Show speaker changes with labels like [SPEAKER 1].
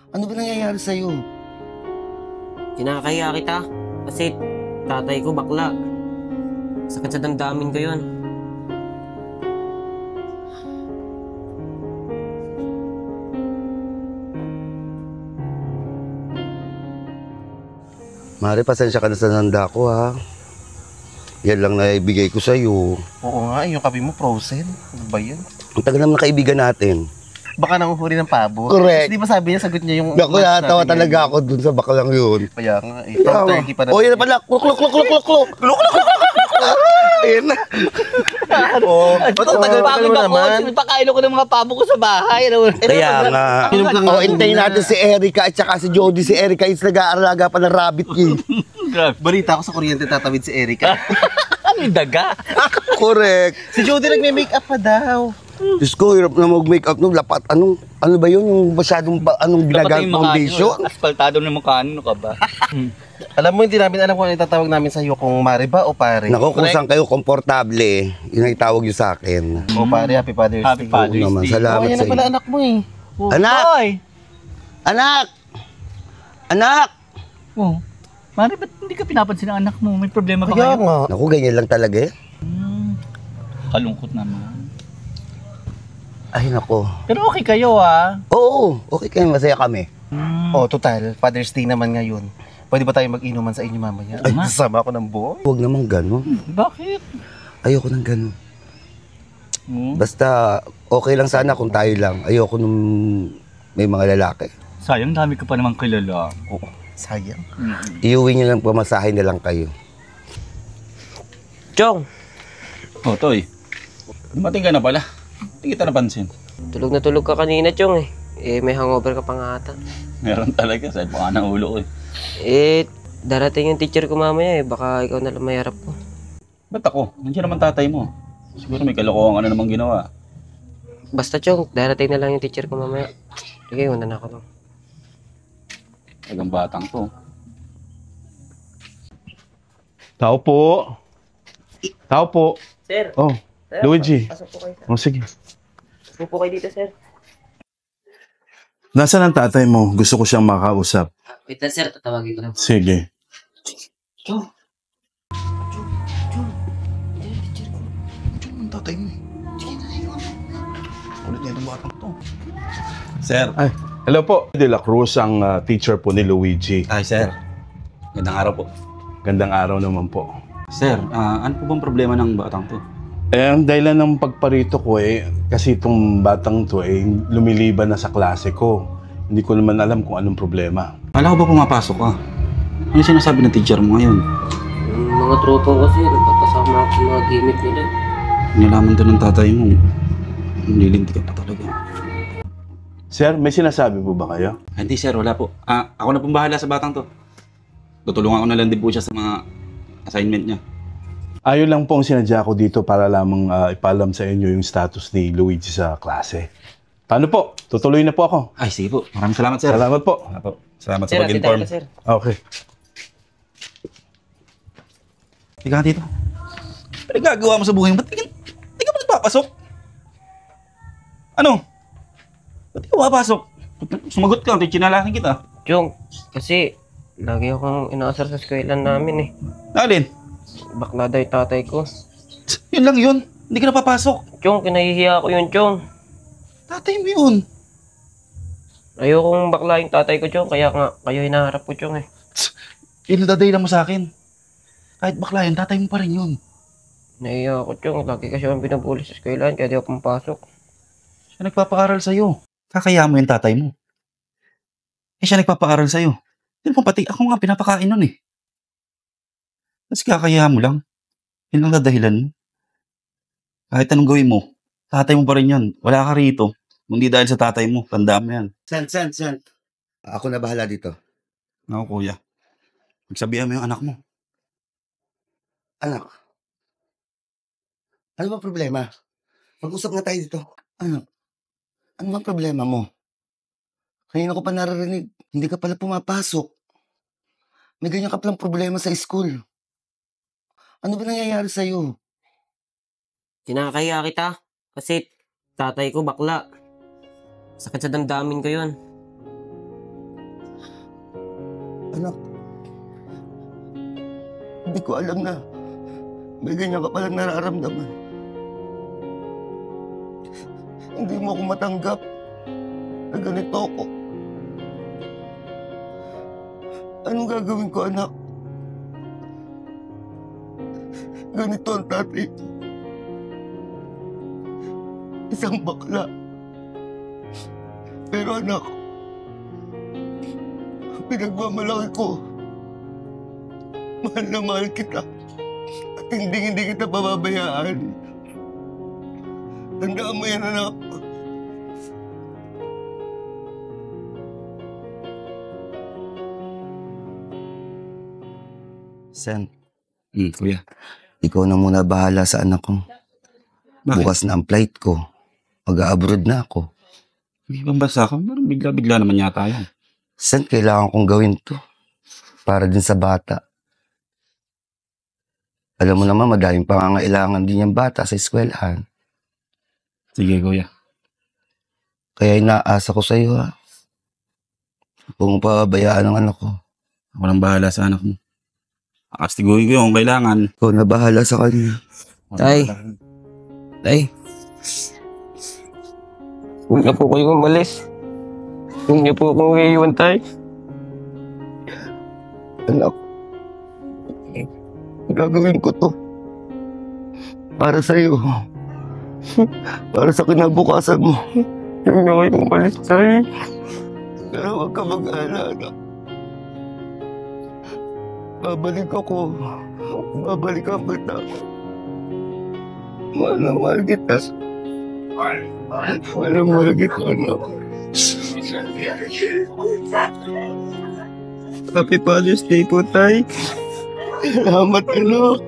[SPEAKER 1] Ano ba nangyayari sa'yo?
[SPEAKER 2] Kinakaya kita kasi tatay ko bakla. Sakit sa damdamin ko yun.
[SPEAKER 1] Mare, pasensya ka na sa nanda ko, ha? Yan lang na ibigay ko sa'yo.
[SPEAKER 3] Oo nga, yung kape mo frozen. Ano ba yun?
[SPEAKER 1] Ang tagal naman na kaibigan natin.
[SPEAKER 3] Baka nanguhuli ng pabo.
[SPEAKER 1] Correct.
[SPEAKER 3] Di ba sabi niya, sagot niya yung...
[SPEAKER 1] Naku, natawa talaga ako dun sa baklang yun.
[SPEAKER 3] Kaya nga, eh. From turkey pa na.
[SPEAKER 1] Oh, yan na pala. Kluk, kluk, kluk, kluk, kluk, kluk. Kluk, kluk, kluk, kluk, kluk. Ayun na.
[SPEAKER 3] Oo.
[SPEAKER 4] Tagal pagod ako. Sinipakain ko ng mga pabo ko sa bahay.
[SPEAKER 1] Kaya nga. Oh, hintayin natin si Erica at saka si Jody. Si Erica is nag-aalaga pa ng rabbit eh.
[SPEAKER 3] Balita ko sa kuryente tatawid si Erica.
[SPEAKER 4] Ano yung daga?
[SPEAKER 1] Correct.
[SPEAKER 3] Si Jody nagme-makeup pa daw.
[SPEAKER 1] Diyos ko, hirap na mag-makeup nung lapat. Ano ba yun? Yung masyadong ginagamit foundation?
[SPEAKER 4] Aspaltado ng mukha. Ano ka ba?
[SPEAKER 3] Alam mo, hindi namin alam kung ano itatawag namin sa'yo, kung Mare ba o Pare.
[SPEAKER 1] Naku, kung saan kayo komportable, yun ang itawag nyo sa akin.
[SPEAKER 3] O Pare, Happy Father's
[SPEAKER 4] Happy
[SPEAKER 3] Day.
[SPEAKER 4] Father's
[SPEAKER 1] Oo naman,
[SPEAKER 4] Day.
[SPEAKER 1] salamat
[SPEAKER 3] Yan
[SPEAKER 1] sa
[SPEAKER 3] na pala
[SPEAKER 1] inyo.
[SPEAKER 3] anak mo eh.
[SPEAKER 1] Anak!
[SPEAKER 4] Hoy!
[SPEAKER 1] Anak! Anak!
[SPEAKER 4] Oh. Mari, ba't hindi ka pinapansin ng anak mo? May problema ba
[SPEAKER 3] Kaya
[SPEAKER 4] kayo?
[SPEAKER 3] nga.
[SPEAKER 1] Naku, ganyan lang talaga eh.
[SPEAKER 4] Kalungkot naman.
[SPEAKER 1] Ay, naku.
[SPEAKER 4] Pero okay kayo ah.
[SPEAKER 1] Oo, okay kayo, masaya kami.
[SPEAKER 3] O, total, Father's Day naman ngayon. Pwede ba tayo mag-inuman sa inyo mamaya? Ay,
[SPEAKER 4] Tama.
[SPEAKER 3] sasama ako ng buo.
[SPEAKER 1] Huwag naman gano'n.
[SPEAKER 4] Bakit?
[SPEAKER 1] Ayoko nang gano'n. Basta, okay lang sana kung tayo lang. Ayoko nung may mga lalaki.
[SPEAKER 4] Sayang, dami ka pa naman kilala.
[SPEAKER 3] Oo, sayang.
[SPEAKER 1] Iuwi nyo lang, pamasahe na lang kayo.
[SPEAKER 2] Chong,
[SPEAKER 5] Oh, Toy. Dumating ka na pala. Hindi kita napansin.
[SPEAKER 2] tulog na tulog ka kanina, Chong eh. May hangover ka pa nga ata.
[SPEAKER 5] Meron talaga. Sa'yo pa ng ulo ko eh.
[SPEAKER 2] Darating yung teacher ko mamaya eh. Baka ikaw na lang may harap ko.
[SPEAKER 5] Ba't ako? Nandiyan naman tatay mo. Siguro may kalokohan ka na namang ginawa.
[SPEAKER 2] Basta, Chong, darating na lang yung teacher ko mamaya. Sige, una na ako to.
[SPEAKER 5] Tagang batang to.
[SPEAKER 6] Tao po. Tao po.
[SPEAKER 2] Sir,
[SPEAKER 6] Oh, Luigi.
[SPEAKER 2] pasok po kayo, sir.
[SPEAKER 6] Oh, sige.
[SPEAKER 2] Pasok po kayo dito, sir.
[SPEAKER 6] Nasaan ang tatay mo? Gusto ko siyang makausap.
[SPEAKER 2] Wait lang, sir. Tatawagin ko lang.
[SPEAKER 6] Sige.
[SPEAKER 2] Chong!
[SPEAKER 3] Ang tatay mo eh. Kulit niya itong batang to.
[SPEAKER 5] Sir.
[SPEAKER 6] Ay, hello po. De La Cruz, ang teacher po ni Luigi.
[SPEAKER 5] Ay, sir. Gandang araw po.
[SPEAKER 6] Gandang araw naman po.
[SPEAKER 5] Sir, ano po bang problema ng batang to?
[SPEAKER 6] Ang dahilan ng pagparito ko kasi itong batang to lumiliban na sa klase ko. Hindi ko naman alam kung anong problema.
[SPEAKER 5] Kala ko ba pumapasok ka? Ano yung sinasabi ng teacher mo ngayon?
[SPEAKER 2] Yung mga tropa ko kasi, nagpapasama ako sa mga gimmick nila.
[SPEAKER 5] Nalaman to ng tatay mo. Nilinti ka pa talaga.
[SPEAKER 6] Sir, may sinasabi po ba kayo?
[SPEAKER 5] Hindi, sir. Wala po. Ako na pong bahala sa batang to. Tutulungan ko na lang din po siya sa mga assignment niya.
[SPEAKER 6] Ayon lang po ang sinadya ko dito para lamang ipaalam sa inyo yung status ni Luigi sa klase. Paano po? Tutuloy na po ako.
[SPEAKER 5] Ay, sige po. Maraming salamat, sir.
[SPEAKER 6] Salamat po.
[SPEAKER 5] Salamat
[SPEAKER 2] Sir,
[SPEAKER 5] sa pag-inform.
[SPEAKER 2] sir.
[SPEAKER 6] Okay.
[SPEAKER 5] Ika dito. Ano gagawa mo sa buhay mo? Ba't di ka ba nagpapasok? Ano? Ba't di ka papasok? Sumagot ka, tinalangin kita.
[SPEAKER 2] Chong, kasi lagi akong inaasar sa eskwelahan namin eh.
[SPEAKER 5] Alin?
[SPEAKER 2] Bakla daw yung tatay ko.
[SPEAKER 5] Yun lang yun. Hindi ka napapasok.
[SPEAKER 2] Chong, kinahihiya ako yun, Chong.
[SPEAKER 5] Tatay mo yun.
[SPEAKER 2] Ayokong bakla yung tatay ko, Chong. Kaya nga, kayo hinaharap ko, Chong eh.
[SPEAKER 5] Yun ang dadahilan mo sa akin. Kahit bakla yun, tatay mo pa rin yun.
[SPEAKER 2] Nahihiya ako, Chong. Lagi kasi akong binabuli sa eskwelahan, kaya di ako pumapasok.
[SPEAKER 5] Siya nagpapaaral sa'yo. Kakaya mo yung tatay mo. Siya nagpapaaral sa'yo. Yun po pati ako nga pinapakain nun eh. Tapos kakaya mo lang. Yun ang dadahilan mo. Kahit anong gawin mo, tatay mo pa rin yun. Wala ka rito. Hindi dahil sa tatay mo. Tandaan mo yan.
[SPEAKER 1] Sen. Ako na bahala dito.
[SPEAKER 5] Ako, kuya. Magsabihan mo yung anak mo.
[SPEAKER 1] Anak. Ano ba problema? Mag-usap nga tayo dito. Anak. Ano bang problema mo? Kanina ko pa naririnig. Hindi ka pala pumapasok. May ganyan ka palang problema sa school. Ano ba nangyayari sa'yo?
[SPEAKER 2] Kinakaya kita kasi tatay ko bakla. Sakit sa damdamin ko yun.
[SPEAKER 1] Anak, hindi ko alam na may ganyan ka palang nararamdaman. Hindi mo ako matanggap na ganito ako. Anong gagawin ko, anak? Ganito ang tatay ko. Isang bakla. Pero anak, pinagmamalaki ko. Mahal na mahal kita. At hindi kita pababayaan. Tandaan mo yan, anak. Sen,
[SPEAKER 5] Kuya.
[SPEAKER 1] ikaw na muna bahala sa anak ko.
[SPEAKER 5] Bakit?
[SPEAKER 1] Bukas na ang flight ko. Mag-a-abroad na ako.
[SPEAKER 5] May ibang bansa ka? Parang bigla-bigla naman yata yan.
[SPEAKER 1] Sen, kailangan kong gawin to. Para din sa bata. Alam mo naman, madaming pangangailangan din yung bata sa eskwelahan.
[SPEAKER 5] Sige, kuya.
[SPEAKER 1] Kaya inaasa ko sa iyo, ha. Huwag mo pababayaan ang anak ko.
[SPEAKER 5] Ako nang bahala sa anak mo. Akastiguhin ko yung kailangan.
[SPEAKER 1] Ikaw na bahala sa kanya.
[SPEAKER 2] Tay. Tay. Huwag na po kayong umalis. Huwag niyo po akong iiwan, tay.
[SPEAKER 1] Anak, gagawin ko to. Para sa iyo. Para sa kinabukasan mo.
[SPEAKER 2] Huwag na kayong umalis, tay.
[SPEAKER 1] Pero huwag ka mag-alala, anak. Babalik ako. Babalikan kita. Mahal na mahal kita. Mahal na mahal kita, anak.
[SPEAKER 2] Happy Father's Day po, tay.
[SPEAKER 1] Salamat, anak.